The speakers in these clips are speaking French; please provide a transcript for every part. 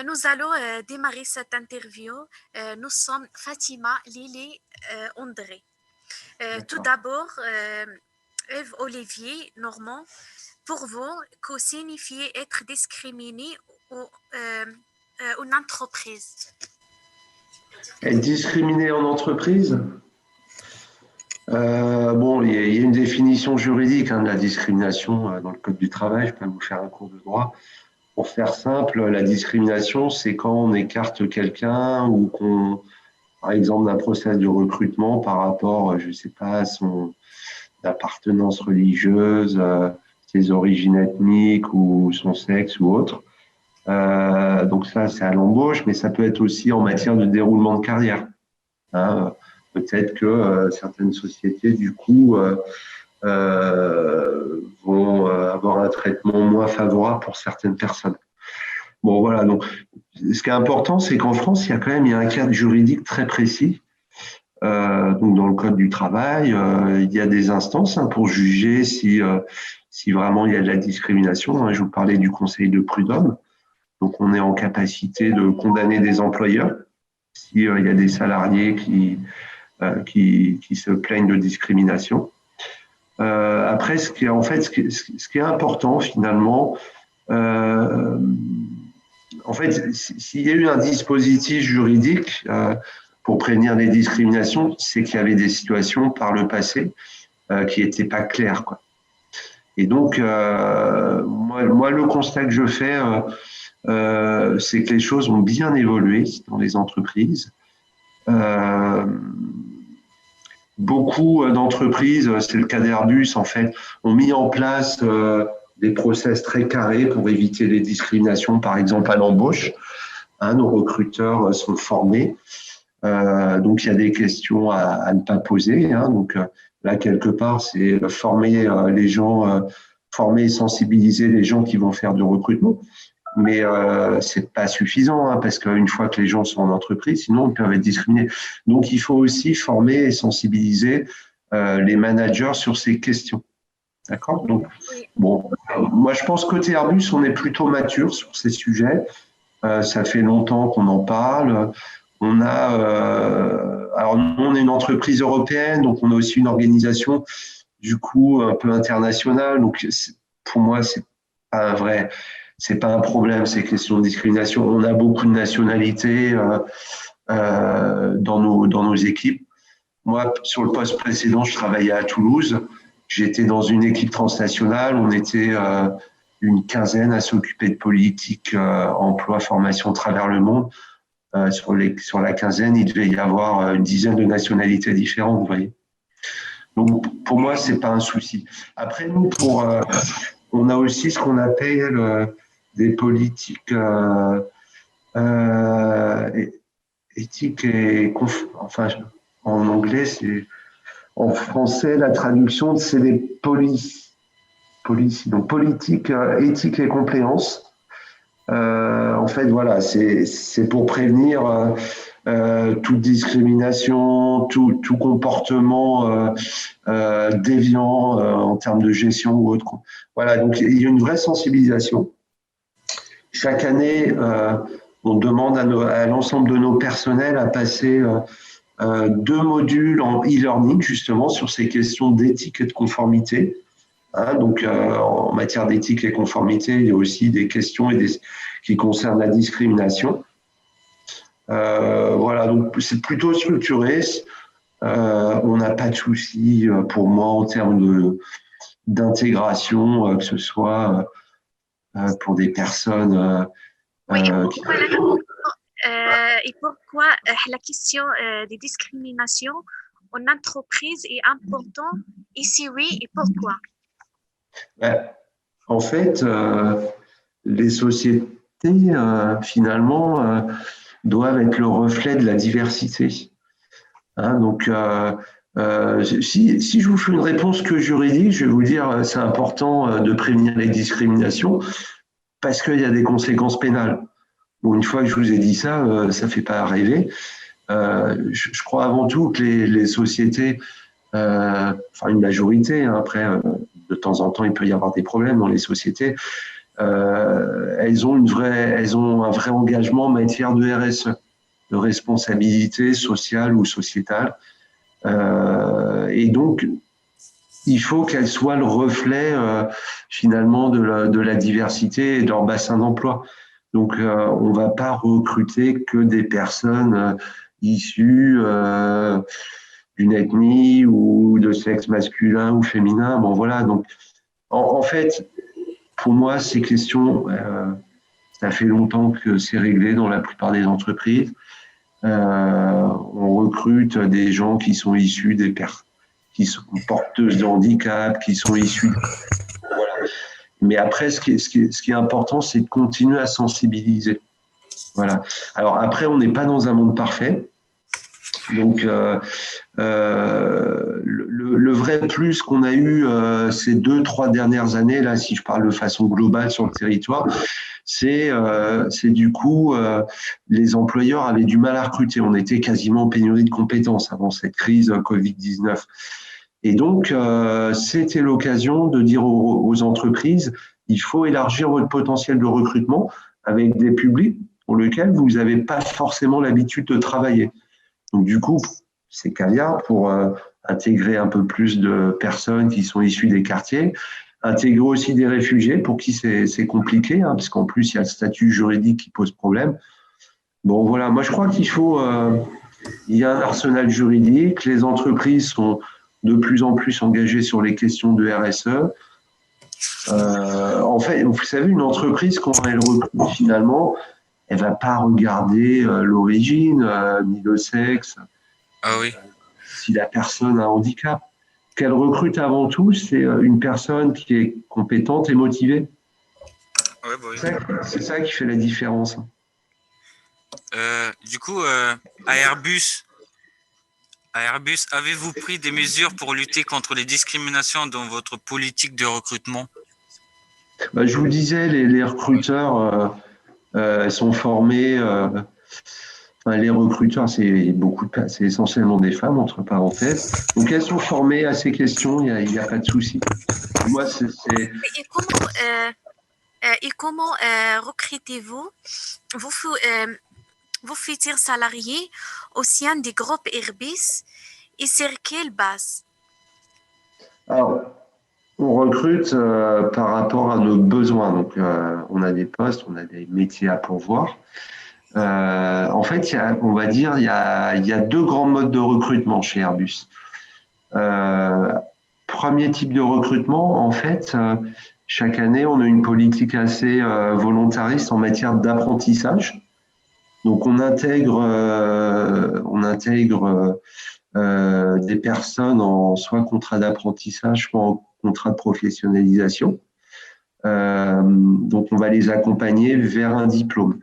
Nous allons démarrer cette interview. Nous sommes Fatima, Lily, André. Tout d'abord, Eve Olivier Normand, pour vous, que signifie être discriminé ou une entreprise? Être discriminé en entreprise? Bon, il y a une définition juridique de la discrimination dans le Code du travail. Je peux vous faire un cours de droit. Pour faire simple, la discrimination, c'est quand on écarte quelqu'un ou qu'on, par exemple, d'un process de recrutement par rapport, je ne sais pas, à son appartenance religieuse, ses origines ethniques ou son sexe ou autre. Donc ça, c'est à l'embauche, mais ça peut être aussi en matière de déroulement de carrière. Peut-être que certaines sociétés, du coup, vont avoir un traitement moins favorable pour certaines personnes. Bon, voilà. Donc, ce qui est important, c'est qu'en France, il y a un cadre juridique très précis. Donc, dans le Code du travail, il y a des instances pour juger si vraiment il y a de la discrimination. Je vous parlais du Conseil de prud'homme. Donc, on est en capacité de condamner des employeurs s'il y a des salariés qui se plaignent de discrimination. Après, ce qui est important finalement, en fait, s'il y a eu un dispositif juridique pour prévenir les discriminations, c'est qu'il y avait des situations par le passé qui n'étaient pas claires, quoi. Et donc, moi, le constat que je fais, c'est que les choses ont bien évolué dans les entreprises. Beaucoup d'entreprises, c'est le cas d'Airbus en fait, ont mis en place des process très carrés pour éviter les discriminations, par exemple à l'embauche. Nos recruteurs sont formés, donc il y a des questions à ne pas poser. Donc là, quelque part, c'est former les gens, former et sensibiliser les gens qui vont faire du recrutement. Mais c'est pas suffisant parce qu'une fois que les gens sont en entreprise, sinon ils peuvent être discriminés. Donc il faut aussi former et sensibiliser les managers sur ces questions. D'accord? Donc bon, moi je pense côté Airbus, on est plutôt mature sur ces sujets. Ça fait longtemps qu'on en parle. On a, alors nous on est une entreprise européenne, donc on a aussi une organisation du coup un peu internationale. Donc pour moi c'est pas un vrai. C'est pas un problème, ces questions de discrimination. On a beaucoup de nationalités dans nos équipes. Moi, sur le poste précédent, je travaillais à Toulouse. J'étais dans une équipe transnationale. On était une quinzaine à s'occuper de politique, emploi, formation à travers le monde. Sur la quinzaine, il devait y avoir une dizaine de nationalités différentes, vous voyez. Donc, pour moi, c'est pas un souci. Après, nous, on a aussi ce qu'on appelle des politiques éthiques et enfin en anglais c'est en français la traduction c'est les donc politique éthique et compliance. En fait voilà c'est pour prévenir toute discrimination, tout comportement déviant en termes de gestion ou autre. Voilà, donc il y a une vraie sensibilisation. Chaque année, on demande à l'ensemble de nos personnels à passer 2 modules en e-learning justement sur ces questions d'éthique et de conformité. Donc, en matière d'éthique et de conformité, il y a aussi des questions qui concernent la discrimination. Voilà, donc c'est plutôt structuré. On n'a pas de souci pour moi en termes d'intégration, que ce soit pour des personnes Oui, et pourquoi la question des discriminations en entreprise est importante ici, oui, et pourquoi? En fait, les sociétés, finalement, doivent être le reflet de la diversité. Donc, si je vous fais une réponse que juridique, je vais vous dire c'est important de prévenir les discriminations parce qu'il y a des conséquences pénales. Bon, une fois que je vous ai dit ça, ça ne fait pas rêver. Je crois avant tout que les sociétés, enfin une majorité, après, de temps en temps, il peut y avoir des problèmes dans les sociétés, elles ont un vrai engagement en matière de RSE, de responsabilité sociale ou sociétale. Et donc, il faut qu'elles soient le reflet finalement de la diversité et de leur bassin d'emploi. Donc, on ne va pas recruter que des personnes issues d'une ethnie ou de sexe masculin ou féminin. Bon, voilà. Donc, en fait, pour moi, ces questions, ça fait longtemps que c'est réglé dans la plupart des entreprises. On recrute des gens qui sont issus qui sont porteuses de handicap, qui sont issus. Voilà. Mais après, ce qui est important, c'est de continuer à sensibiliser. Voilà. Alors après, on n'est pas dans un monde parfait. Donc, le vrai plus qu'on a eu ces 2-3 dernières années, là, si je parle de façon globale sur le territoire, c'est du coup, les employeurs avaient du mal à recruter. On était quasiment en pénurie de compétences avant cette crise Covid-19. Et donc, c'était l'occasion de dire aux entreprises, il faut élargir votre potentiel de recrutement avec des publics pour lesquels vous n'avez pas forcément l'habitude de travailler. Donc, du coup, c'est caviar pour intégrer un peu plus de personnes qui sont issues des quartiers, intégrer aussi des réfugiés pour qui c'est compliqué, parce qu'en plus, il y a le statut juridique qui pose problème. Bon, voilà, moi, je crois qu'il faut… il y a un arsenal juridique, les entreprises sont de plus en plus engagées sur les questions de RSE. En fait, vous savez, une entreprise, quand elle recrute finalement, elle ne va pas regarder l'origine, ni le sexe, si la personne a un handicap. Ce qu'elle recrute avant tout, c'est une personne qui est compétente et motivée. Ouais, bah oui. C'est ça qui fait la différence. Du coup, à Airbus, avez-vous pris des mesures pour lutter contre les discriminations dans votre politique de recrutement? Je vous disais, les recruteurs sont formés. Les recruteurs, c'est essentiellement des femmes, entre parenthèses. Donc, elles sont formées à ces questions, il n'y a pas de souci. Moi, Et comment recrutez-vous vos futurs salariés au sein des groupes Airbus et sur quelle base? Alors, on recrute par rapport à nos besoins. Donc, on a des postes, on a des métiers à pourvoir. En fait, on va dire, il y a 2 grands modes de recrutement chez Airbus. Premier type de recrutement, en fait, chaque année, on a une politique assez volontariste en matière d'apprentissage. Donc, on intègre des personnes en soit contrat d'apprentissage, soit en contrat de professionnalisation. Donc, on va les accompagner vers un diplôme.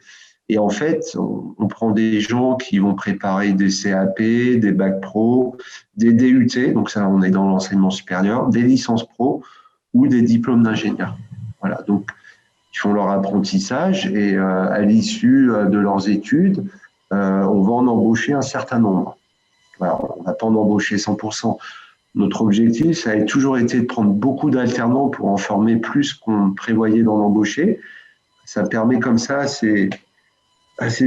Et en fait, on prend des gens qui vont préparer des CAP, des bacs pro, des DUT, donc ça, on est dans l'enseignement supérieur, des licences pro ou des diplômes d'ingénieur. Voilà, donc ils font leur apprentissage et à l'issue de leurs études, on va en embaucher un certain nombre. Alors, on ne va pas en embaucher 100%. Notre objectif, ça a toujours été de prendre beaucoup d'alternants pour en former plus qu'on prévoyait d'en embaucher. Ça permet comme ça à ces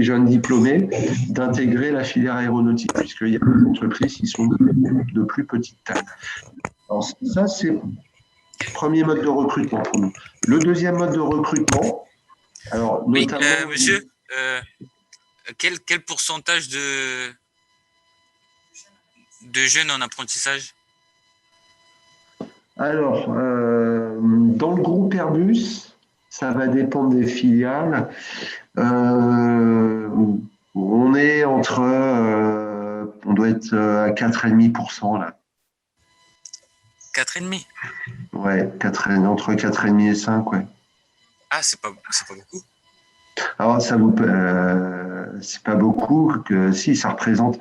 jeunes diplômés d'intégrer la filière aéronautique, puisqu'il y a des entreprises qui sont de plus petite taille. Alors ça, c'est le premier mode de recrutement pour nous. Le deuxième mode de recrutement, alors notamment… Oui, monsieur, quel pourcentage de jeunes en apprentissage? Alors, dans le groupe Airbus, ça va dépendre des filiales. On est on doit être à 4,5% là. 4,5? Ouais, entre 4,5 et 5, ouais. Ah, c'est pas beaucoup. Alors, c'est pas beaucoup, si, ça représente…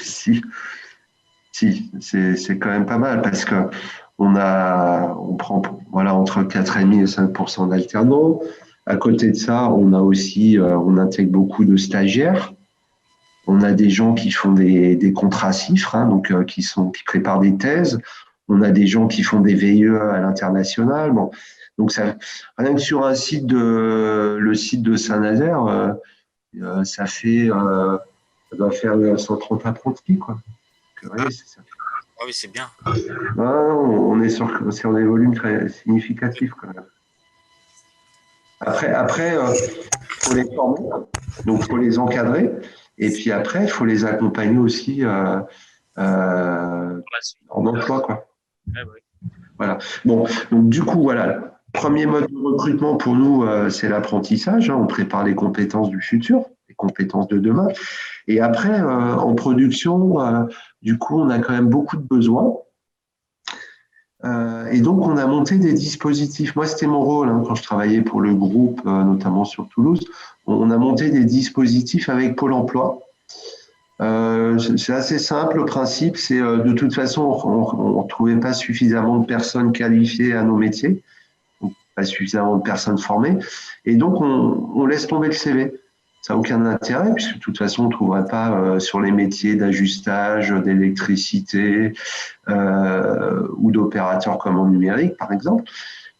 si, c'est quand même pas mal parce que on prend entre 4,5 et 5% d'alternants. À côté de ça, on intègre beaucoup de stagiaires. On a des gens qui font des contrats CIFRE, donc qui préparent des thèses. On a des gens qui font des VIE à l'international. Bon, Donc, rien que sur le site de Saint-Nazaire, ça doit faire 130 apprentis, quoi. Donc, ouais, c'est ça. Ah oui, c'est bien. On est sur des volumes très significatifs, quand même. Après, faut les former, donc faut les encadrer, et puis après, il faut les accompagner aussi en emploi, quoi. Ouais, ouais. Voilà. Bon, donc du coup, voilà. Premier mode de recrutement pour nous, c'est l'apprentissage. On prépare les compétences du futur, les compétences de demain. Et après, en production, du coup, on a quand même beaucoup de besoins. Et donc, on a monté des dispositifs. Moi, c'était mon rôle quand je travaillais pour le groupe, notamment sur Toulouse. On a monté des dispositifs avec Pôle emploi. C'est assez simple. Le principe, c'est de toute façon, on ne trouvait pas suffisamment de personnes qualifiées à nos métiers, donc pas suffisamment de personnes formées. Et donc, on laisse tomber le CV. Ça n'a aucun intérêt, puisque de toute façon, on ne trouverait pas sur les métiers d'ajustage, d'électricité ou d'opérateur comme en numérique, par exemple.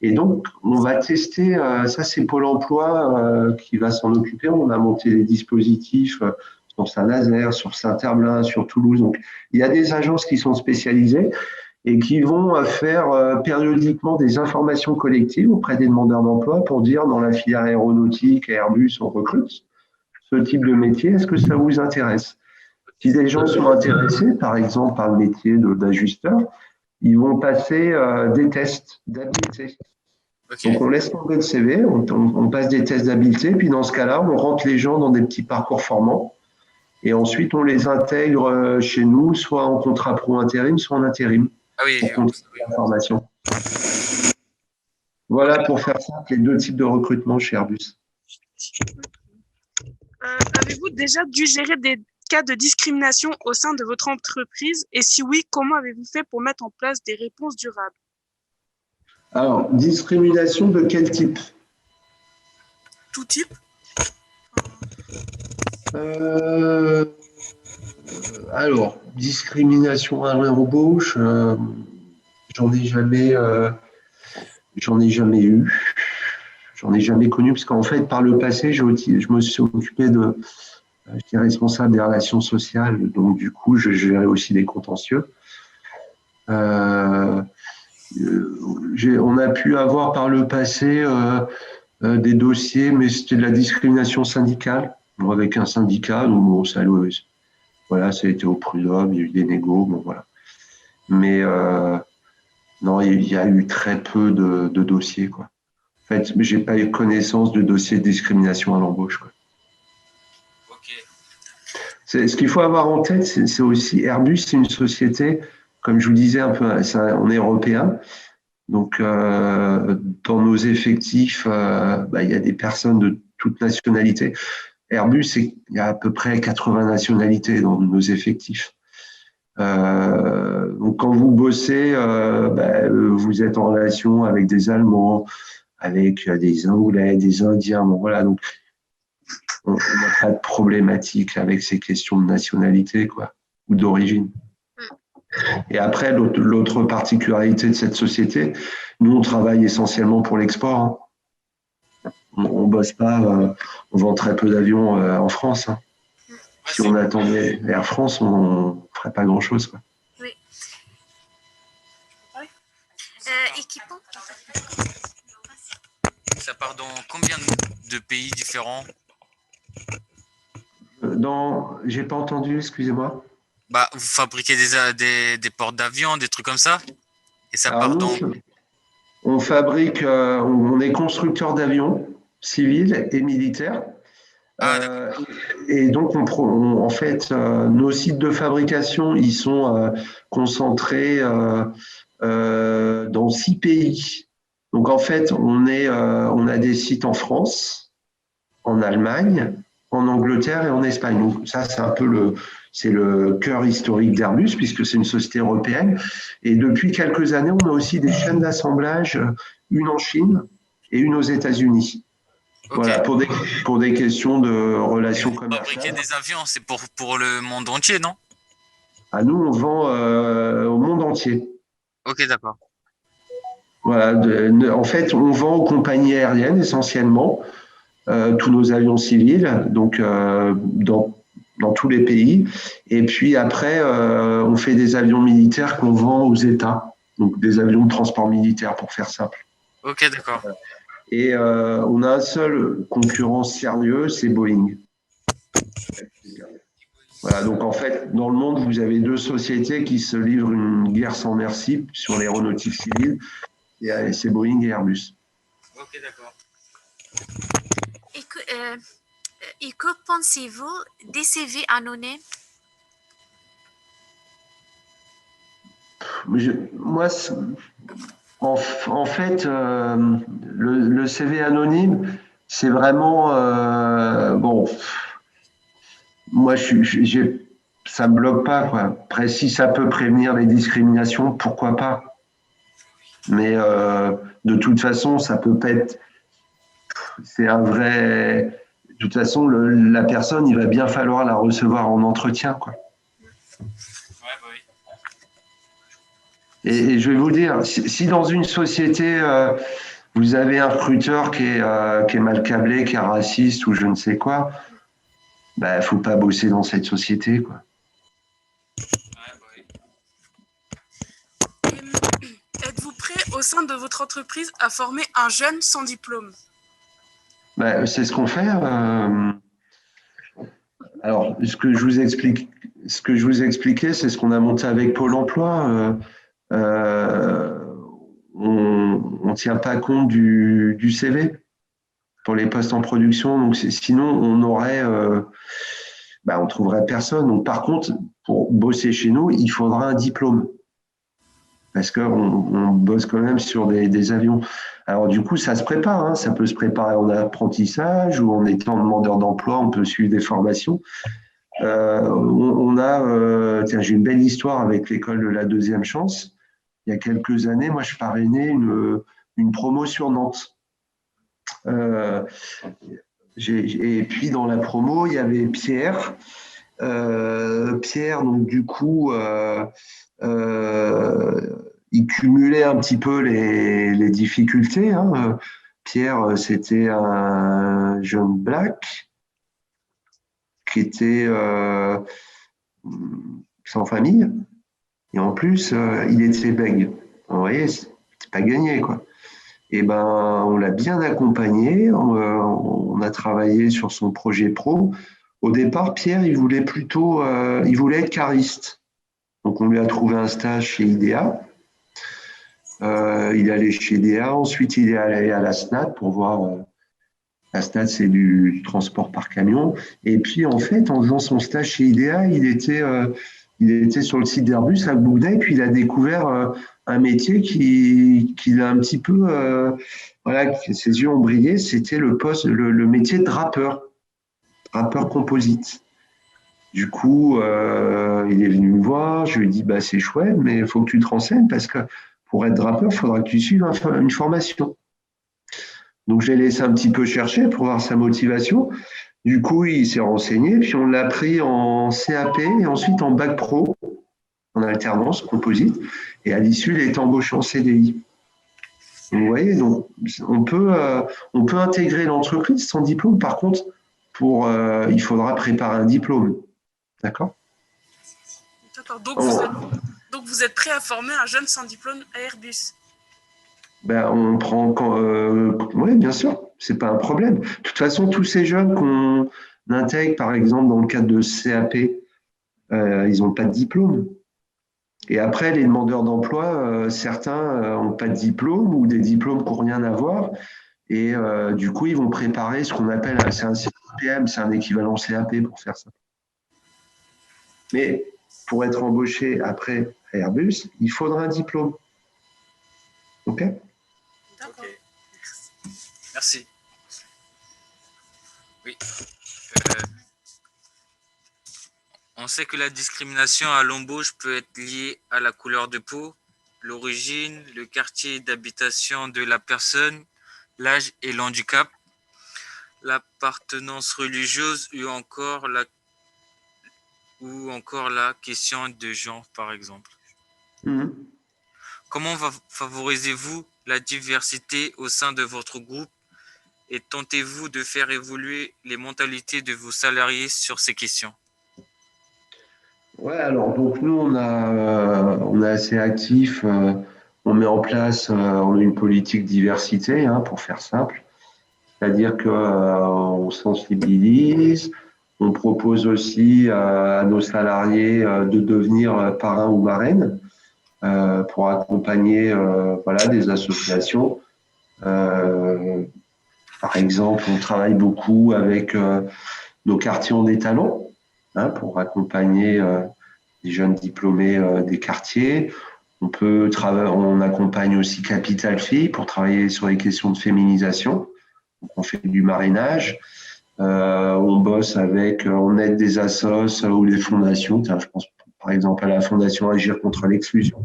Et donc, on va tester, ça c'est Pôle emploi qui va s'en occuper. On a monté des dispositifs sur Saint-Nazaire, sur Saint-Herblain, sur Toulouse. Donc, il y a des agences qui sont spécialisées et qui vont faire périodiquement des informations collectives auprès des demandeurs d'emploi pour dire dans la filière aéronautique, Airbus, on recrute ce type de métier, est-ce que ça vous intéresse? Si des gens sont intéressés, par exemple, par le métier d'ajusteur, ils vont passer des tests d'habileté. Okay. Donc, on laisse tomber le CV, on passe des tests d'habileté, puis dans ce cas-là, on rentre les gens dans des petits parcours formants, et ensuite, on les intègre chez nous, soit en contrat pro intérim, soit en intérim, pour continuer la formation. Voilà, pour faire simple, les deux types de recrutement chez Airbus. Avez-vous déjà dû gérer des cas de discrimination au sein de votre entreprise? Et si oui, comment avez-vous fait pour mettre en place des réponses durables? Alors, discrimination de quel type? Tout type? Alors, discrimination à l'embauche, j'en ai jamais eu. J'en ai jamais connu, parce qu'en fait, par le passé, je me suis occupé j'étais responsable des relations sociales, donc du coup, je gérais aussi des contentieux. On a pu avoir par le passé des dossiers, mais c'était de la discrimination syndicale, avec un syndicat, donc bon, ça a été au prud'homme, il y a eu des négos, bon voilà. Mais non, il y a eu très peu de dossiers, quoi. En fait, j'ai pas eu connaissance de dossiers de discrimination à l'embauche, quoi. Ce qu'il faut avoir en tête, c'est aussi Airbus, c'est une société, comme je vous disais un peu, on est européen. Donc, dans nos effectifs, il y a des personnes de toute nationalité. Airbus, il y a à peu près 80 nationalités dans nos effectifs. Donc, quand vous bossez, vous êtes en relation avec des Allemands, avec des Anglais, des Indiens. Bon, voilà, donc on n'a pas de problématique avec ces questions de nationalité, quoi, ou d'origine. Et après, l'autre particularité de cette société, nous, on travaille essentiellement pour l'export. On ne bosse pas, on vend très peu d'avions en France. Si on attendait Air France, on ne ferait pas grand-chose, quoi. Oui. Équipement. Ça part dans combien de pays différents? J'ai pas entendu, excusez-moi. Vous fabriquez des portes d'avion, des trucs comme ça? Et ça part dans... On fabrique, on est constructeur d'avions civils et militaires. Et donc, en fait, nos sites de fabrication, ils sont concentrés dans 6 pays. Donc, en fait, on a des sites en France, en Allemagne, en Angleterre et en Espagne. Donc, ça, c'est un peu le cœur historique d'Airbus, puisque c'est une société européenne. Et depuis quelques années, on a aussi des chaînes d'assemblage, une en Chine et une aux États-Unis. Okay. Voilà, pour des questions de relations commerciales. Fabriquer des avions, c'est pour le monde entier, non? Nous, on vend au monde entier. Ok, d'accord. Voilà, en fait, on vend aux compagnies aériennes essentiellement tous nos avions civils, donc dans tous les pays. Et puis après, on fait des avions militaires qu'on vend aux États, donc des avions de transport militaire pour faire simple. Ok, d'accord. Et on a un seul concurrent sérieux, c'est Boeing. Voilà, donc en fait, dans le monde, vous avez deux sociétés qui se livrent une guerre sans merci sur l'aéronautique civile, et c'est Boeing et Airbus. Ok, d'accord. Et que pensez-vous des CV anonymes? Moi, en fait, le CV anonyme, c'est vraiment bon. Moi, ça me bloque pas, quoi. Après, si ça peut prévenir les discriminations, pourquoi pas. Mais de toute façon, ça peut pas être. C'est un vrai. De toute façon, la personne, il va bien falloir la recevoir en entretien, quoi. Ouais, bah oui. Et je vais vous dire, si dans une société, vous avez un recruteur qui est mal câblé, qui est raciste ou je ne sais quoi, bah, faut pas bosser dans cette société, quoi. Ouais, bah oui. Êtes-vous prêt au sein de votre entreprise à former un jeune sans diplôme? Bah, c'est ce qu'on fait. Alors, ce que je vous expliquais, c'est ce qu'on a monté avec Pôle Emploi. Euh, on ne tient pas compte du CV pour les postes en production. Donc, sinon, on trouverait personne. Donc, par contre, pour bosser chez nous, il faudra un diplôme parce qu'on bosse quand même sur des avions. Alors, du coup, ça se prépare. Hein. Ça peut se préparer en apprentissage ou en étant demandeur d'emploi, on peut suivre des formations. Tiens, j'ai une belle histoire avec l'école de la deuxième chance. Il y a quelques années, moi, je parrainais une promo sur Nantes. Et puis, dans la promo, il y avait Pierre. Pierre, donc, du coup, il cumulait un petit peu les difficultés. Hein. Pierre, c'était un jeune black qui était sans famille. Et en plus, il était bègue. Vous voyez, c'est pas gagné, quoi. Et ben, on l'a bien accompagné. On a travaillé sur son projet pro. Au départ, Pierre, il voulait être cariste. Donc, on lui a trouvé un stage chez IDEA. Il est allé chez IDEA. Ensuite, il est allé à la SNAT pour voir. La SNAT, c'est du transport par camion. Et puis, en fait, en faisant son stage chez IDEA, il était sur le site d'Airbus à Bougda, et puis il a découvert un métier qui l'a un petit peu, voilà, ses yeux ont brillé. C'était le métier de drapeur composite. Du coup, il est venu me voir. Je lui ai dit, bah, c'est chouette, mais il faut que tu te renseignes parce que pour être drapeur, il faudra que tu suives une formation. Donc, j'ai laissé un petit peu chercher pour voir sa motivation. Du coup, il s'est renseigné, puis on l'a pris en CAP et ensuite en bac pro, en alternance composite. Et à l'issue, il est embauché en CDI. Donc, vous voyez, donc, on peut intégrer l'entreprise sans diplôme. Par contre, il faudra préparer un diplôme. D'accord? D'accord. Oh. Donc vous êtes prêt à former un jeune sans diplôme à Airbus? Ben, on prend oui, bien sûr, c'est pas un problème. De toute façon, tous ces jeunes qu'on intègre, par exemple, dans le cadre de CAP, ils n'ont pas de diplôme. Et après, les demandeurs d'emploi, certains n'ont pas de diplôme ou des diplômes qui n'ont rien à voir. Et du coup, ils vont préparer ce qu'on appelle, c'est un CPM, c'est un équivalent CAP pour faire ça. Mais pour être embauché après à Airbus, il faudra un diplôme. OK? D'accord. Ok. Merci. Oui. On sait que la discrimination à l'embauche peut être liée à la couleur de peau, l'origine, le quartier d'habitation de la personne, l'âge et l'handicap, l'appartenance religieuse ou encore la question de genre, par exemple. Mmh. Comment favorisez-vous la diversité au sein de votre groupe et tentez-vous de faire évoluer les mentalités de vos salariés sur ces questions? Ouais, alors donc nous on est assez actifs, on met en place on a une politique diversité pour faire simple, c'est-à-dire que on sensibilise, on propose aussi à nos salariés de devenir parrain ou marraine pour accompagner voilà des associations. Euh, Par exemple, on travaille beaucoup avec nos quartiers ont des talents pour accompagner les jeunes diplômés des quartiers. On accompagne aussi Capital Filles pour travailler sur les questions de féminisation. Donc, on fait du marrainage. On bosse on aide des assos ou des fondations. Je pense par exemple à la Fondation Agir contre l'exclusion.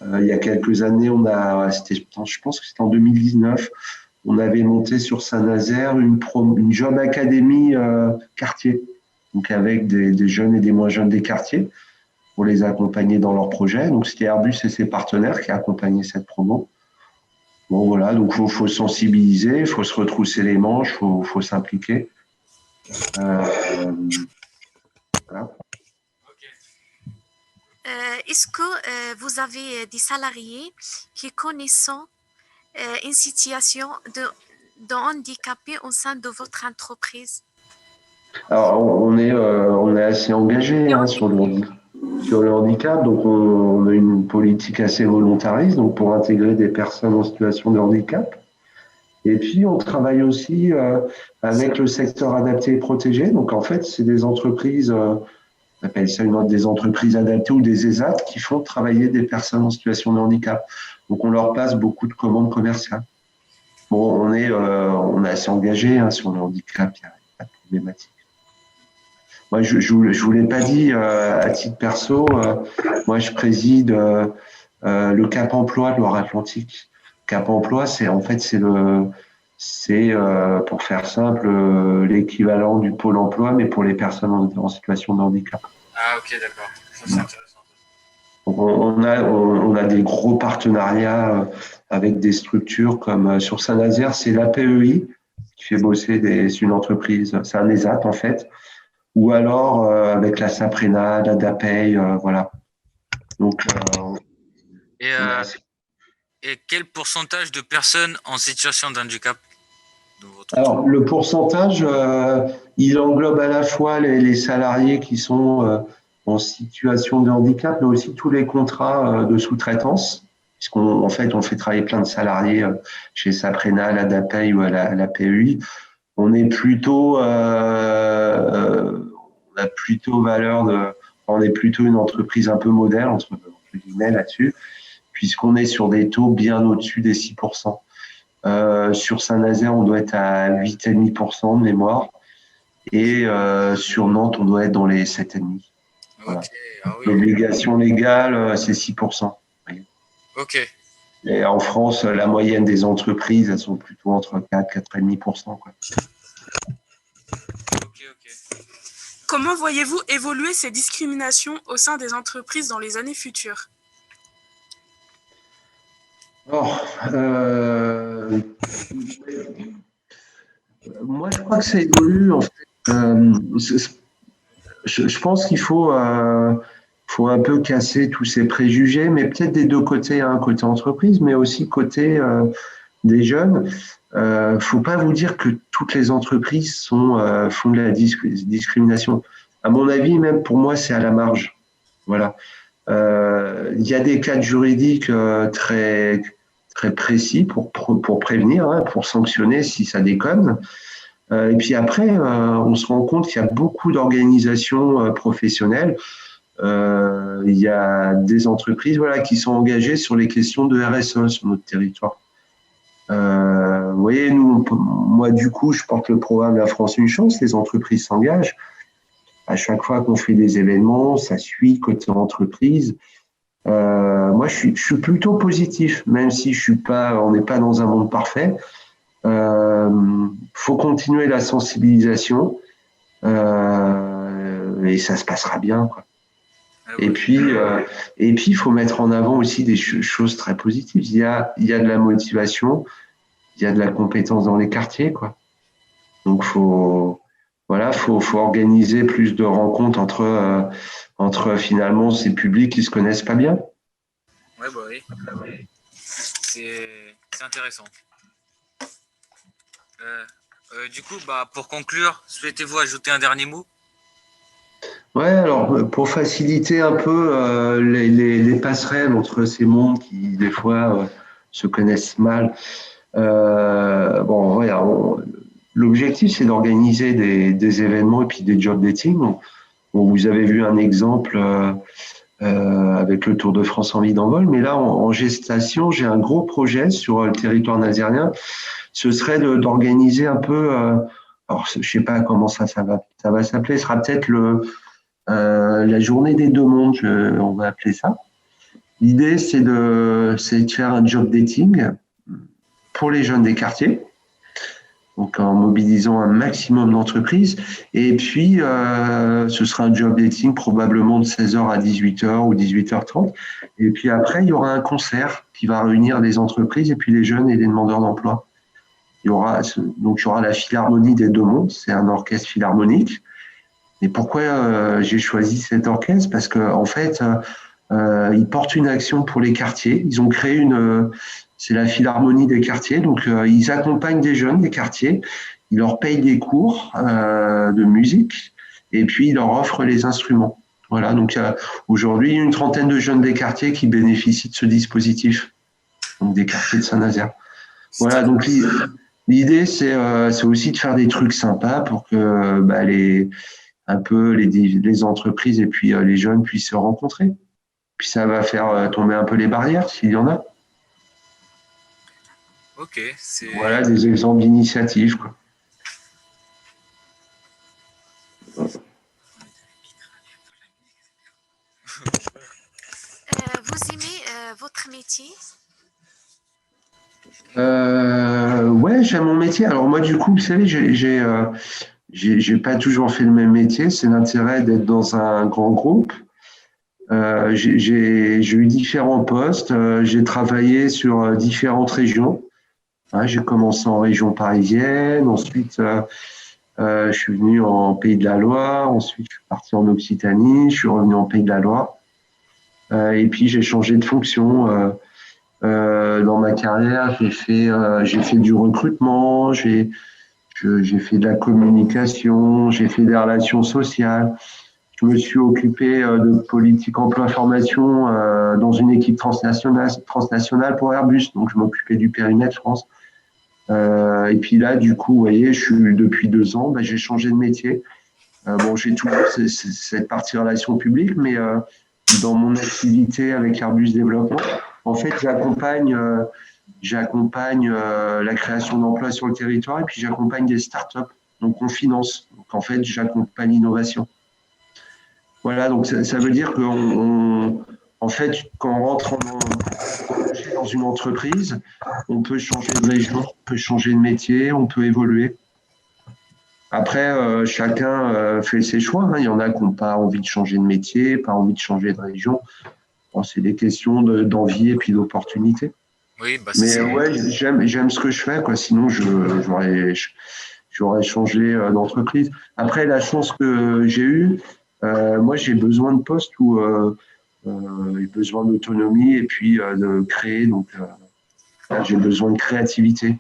Il y a quelques années, je pense que c'était en 2019, on avait monté sur Saint-Nazaire une job académie quartier, donc avec des jeunes et des moins jeunes des quartiers pour les accompagner dans leurs projets. Donc c'était Airbus et ses partenaires qui accompagnaient cette promo. Bon voilà, donc faut sensibiliser, il faut se retrousser les manches, faut s'impliquer. Voilà. Est-ce que vous avez des salariés qui connaissent une situation de handicapé au sein de votre entreprise? Alors on est assez engagé sur le handicap, donc on a une politique assez volontariste donc pour intégrer des personnes en situation de handicap. Et puis on travaille aussi avec le secteur adapté et protégé. Donc en fait, c'est des entreprises, on appelle ça des entreprises adaptées ou des ESAT qui font travailler des personnes en situation de handicap. Donc on leur passe beaucoup de commandes commerciales. Bon, on est assez engagé sur le handicap, il n'y a pas de problématique. Moi, je vous l'ai pas dit à titre perso. Moi, je préside le Cap Emploi de Loire-Atlantique. Cap Emploi, c'est pour faire simple l'équivalent du Pôle Emploi, mais pour les personnes en situation de handicap. Ah ok, d'accord. Ça, c'est intéressant. Donc, on a des gros partenariats avec des structures comme sur Saint-Nazaire, c'est l'APEI qui fait bosser c'est une entreprise, c'est un ESAT en fait. Ou alors avec la Saprena, la DAPEI, voilà. Donc, Et quel pourcentage de personnes en situation de handicap dans votre alors, le pourcentage, il englobe à la fois les salariés qui sont en situation de handicap, mais aussi tous les contrats de sous-traitance, puisqu'on fait, on fait travailler plein de salariés chez Saprena, la DAPEI ou à la PEI. On est plutôt, on a plutôt on est plutôt une entreprise un peu modèle, entre guillemets, là-dessus, puisqu'on est sur des taux bien au-dessus des 6%. Sur Saint-Nazaire, on doit être à 8,5% de mémoire. Et sur Nantes, on doit être dans les 7,5%. Voilà. Okay. Ah oui. L'obligation légale, c'est 6%. Ok. Et en France, la moyenne des entreprises, elles sont plutôt entre 4 et 4,5%. Quoi. Ok. Comment voyez-vous évoluer ces discriminations au sein des entreprises dans les années futures? Alors, moi, je crois que ça évolue. En fait. Je pense qu'il faut un peu casser tous ces préjugés, mais peut-être des deux côtés, côté entreprise, mais aussi côté des jeunes. Faut pas vous dire que toutes les entreprises font de la discrimination. À mon avis, même pour moi, c'est à la marge. Voilà. Il y a des cadres juridiques très très précis pour prévenir, pour sanctionner si ça déconne. Et puis après, on se rend compte qu'il y a beaucoup d'organisations professionnelles. Il y a des entreprises qui sont engagées sur les questions de RSE sur notre territoire. Vous voyez, moi, du coup, je porte le programme La France Une Chance. Les entreprises s'engagent. À chaque fois qu'on fait des événements, ça suit côté entreprise. Moi, je suis plutôt positif, même si on n'est pas dans un monde parfait. Faut continuer la sensibilisation et ça se passera bien. Quoi. Et puis, il faut mettre en avant aussi des choses très positives. Il y a de la motivation, il y a de la compétence dans les quartiers, quoi. Donc, faut organiser plus de rencontres entre finalement ces publics qui se connaissent pas bien. Ouais, bah oui. C'est intéressant. Du coup, pour conclure, souhaitez-vous ajouter un dernier mot? Ouais, alors pour faciliter un peu les passerelles entre ces mondes qui des fois se connaissent mal, bon, voilà, l'objectif c'est d'organiser des événements et puis des job dating. Bon, vous avez vu un exemple avec le Tour de France en vide en vol, mais là en gestation, j'ai un gros projet sur le territoire nazérien. Ce serait d'organiser un peu, alors je sais pas comment ça va s'appeler, ce sera peut-être la journée des deux mondes, on va appeler ça. L'idée, c'est de faire un job dating pour les jeunes des quartiers, donc en mobilisant un maximum d'entreprises. Et puis, ce sera un job dating probablement de 16h à 18h ou 18h30. Et puis après, il y aura un concert qui va réunir les entreprises et puis les jeunes et les demandeurs d'emploi. Il y aura la Philharmonie des Deux Mondes, c'est un orchestre philharmonique. Et pourquoi j'ai choisi cet orchestre? Parce qu'en fait, ils portent une action pour les quartiers. Ils ont créé c'est la Philharmonie des quartiers. Donc, ils accompagnent des jeunes des quartiers. Ils leur payent des cours de musique et puis ils leur offrent les instruments. Voilà. Donc, aujourd'hui, il y a une trentaine de jeunes des quartiers qui bénéficient de ce dispositif. Donc, des quartiers de Saint-Nazaire. Voilà. Donc, l'idée, c'est aussi de faire des trucs sympas pour que les entreprises et puis les jeunes puissent se rencontrer. Puis ça va faire tomber un peu les barrières s'il y en a. Ok, c'est... Voilà des exemples d'initiatives, quoi. Vous aimez votre métier? Ouais, j'aime mon métier. Alors moi, du coup, vous savez, j'ai pas toujours fait le même métier. C'est l'intérêt d'être dans un grand groupe. J'ai eu différents postes. J'ai travaillé sur différentes régions. Ouais, j'ai commencé en région parisienne. Ensuite, je suis venu en Pays de la Loire. Ensuite, je suis parti en Occitanie. Je suis revenu en Pays de la Loire. Et puis, j'ai changé de fonction. Dans ma carrière, j'ai fait du recrutement, j'ai fait de la communication, j'ai fait des relations sociales. Je me suis occupé de politique emploi-formation dans une équipe transnationale pour Airbus. Donc, je m'occupais du périmètre France. Et puis là, du coup, vous voyez, depuis 2 ans, j'ai changé de métier. Bon, j'ai toujours cette partie relations publiques, mais dans mon activité avec Airbus Développement, en fait, j'accompagne la création d'emplois sur le territoire et puis j'accompagne des startups. Donc, on finance. Donc, en fait, j'accompagne l'innovation. Voilà, donc ça veut dire en fait, quand on rentre dans une entreprise, on peut changer de région, on peut changer de métier, on peut évoluer. Après, chacun fait ses choix, hein. Il y en a qui n'ont pas envie de changer de métier, pas envie de changer de région. Bon, c'est des questions d'envie et puis d'opportunité. Oui, c'est Mais ça. ouais, j'aime ce que je fais, quoi. Sinon, j'aurais changé d'entreprise. Après, la chance que j'ai eue, moi, j'ai besoin de postes où j'ai besoin d'autonomie et puis de créer. Donc, là, j'ai besoin de créativité.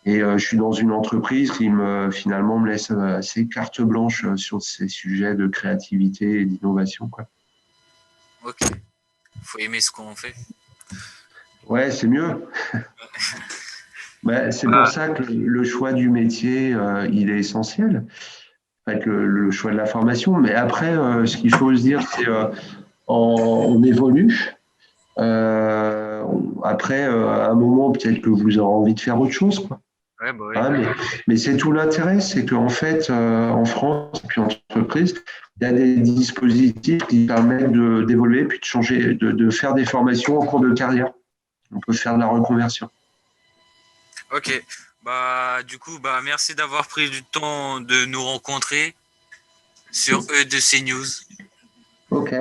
Et je suis dans une entreprise qui finalement me laisse assez carte blanche sur ces sujets de créativité et d'innovation, quoi. Ok. Faut aimer ce qu'on fait. Ouais, c'est mieux. C'est pour ça que le choix du métier, il est essentiel. En fait, le choix de la formation. Mais après, ce qu'il faut se dire, c'est on évolue. Après, à un moment, peut-être que vous aurez envie de faire autre chose, quoi. Ouais, oui. Hein, mais c'est tout l'intérêt, c'est qu'en fait, en France, puis en entreprise, il y a des dispositifs qui permettent d'évoluer, puis de changer, de faire des formations en cours de carrière. On peut faire de la reconversion. Ok. Du coup, merci d'avoir pris du temps de nous rencontrer sur E2C News. Ok.